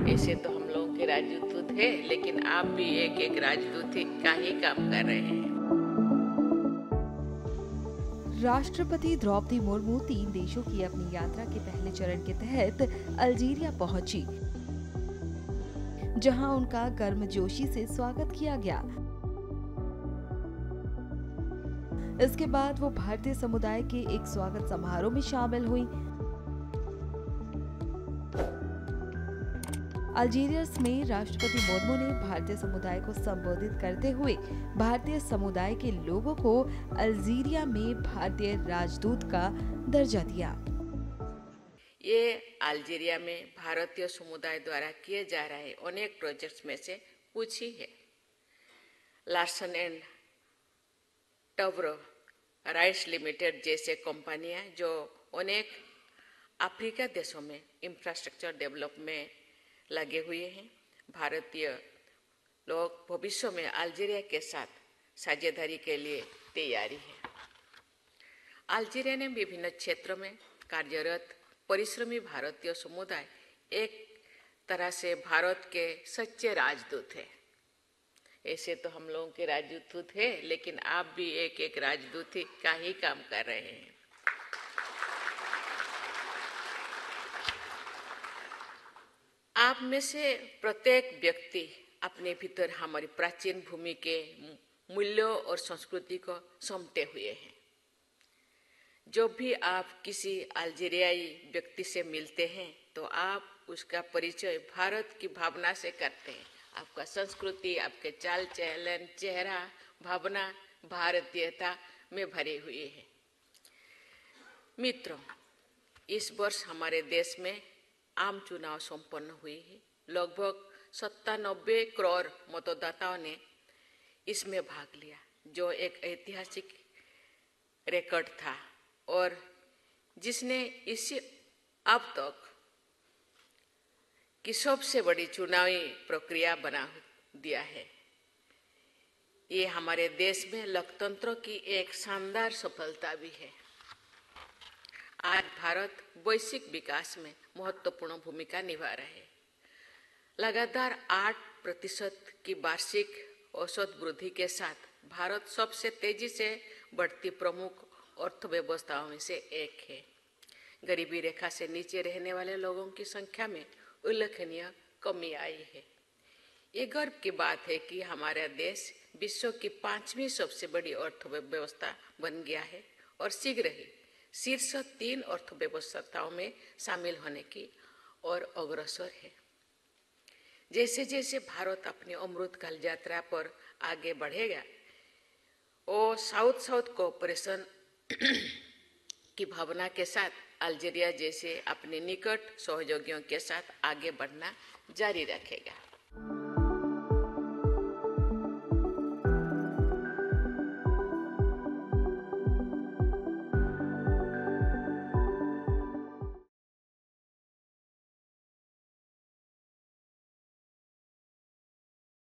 ऐसे तो हम लोगों के राजदूत है, लेकिन आप भी एक एक राजदूत का ही काम कर रहे हैं। राष्ट्रपति द्रौपदी मुर्मू 3 देशों की अपनी यात्रा के पहले चरण के तहत अल्जीरिया पहुंची, जहां उनका गर्मजोशी से स्वागत किया गया। इसके बाद वो भारतीय समुदाय के एक स्वागत समारोह में शामिल हुई। अल्जीरियस में राष्ट्रपति मुर्मू ने भारतीय समुदाय को संबोधित करते हुए भारतीय समुदाय के लोगों को अल्जीरिया में भारतीय राजदूत का दर्जा दिया। ये अल्जीरिया में भारतीय समुदाय द्वारा किए जा रहे अनेक प्रोजेक्ट्स में से कुछ ही है। Larsen and Toubro rice limited जैसे कंपनियां जो अनेक अफ्रीका देशों में इंफ्रास्ट्रक्चर डेवलप में लगे हुए हैं। भारतीय लोग भविष्य में अल्जीरिया के साथ साझेदारी के लिए तैयारी है। अल्जीरिया ने विभिन्न क्षेत्रों में कार्यरत परिश्रमी भारतीय समुदाय एक तरह से भारत के सच्चे राजदूत है। ऐसे तो हम लोगों के राजदूत है, लेकिन आप भी एक एक राजदूत का ही काम कर रहे हैं। आप में से प्रत्येक व्यक्ति अपने भीतर हमारी प्राचीन भूमि के मूल्यों और संस्कृति को समटे हुए हैं। जब भी आप किसी अल्जीरियाई व्यक्ति से मिलते हैं तो आप उसका परिचय भारत की भावना से करते हैं। आपका संस्कृति, आपके चाल चलन, चेहरा, भावना भारतीयता में भरी हुई है। मित्रों, इस वर्ष हमारे देश में आम चुनाव संपन्न हुई है। लगभग 97 करोड़ मतदाताओं ने इसमें भाग लिया, जो एक ऐतिहासिक रिकॉर्ड था और जिसने इसे अब तक की सबसे बड़ी चुनावी प्रक्रिया बना दिया है। ये हमारे देश में लोकतंत्र की एक शानदार सफलता भी है। आज भारत वैश्विक विकास में महत्वपूर्ण भूमिका निभा रहे हैं। लगातार 8% की वार्षिक औसत वृद्धि के साथ भारत सबसे तेजी से बढ़ती प्रमुख अर्थव्यवस्थाओं में से एक है। गरीबी रेखा से नीचे रहने वाले लोगों की संख्या में उल्लेखनीय कमी आई है। ये गर्व की बात है कि हमारा देश विश्व की 5वीं सबसे बड़ी अर्थव्यवस्था बन गया है और शीघ्र ही शीर्ष 3 अर्थव्यवस्थाओं में शामिल होने की ओर अग्रसर है। जैसे जैसे भारत अपनी अमृतकाल यात्रा पर आगे बढ़ेगा, वो साउथ साउथ कोऑपरेशन की भावना के साथ अल्जीरिया जैसे अपने निकट सहयोगियों के साथ आगे बढ़ना जारी रखेगा।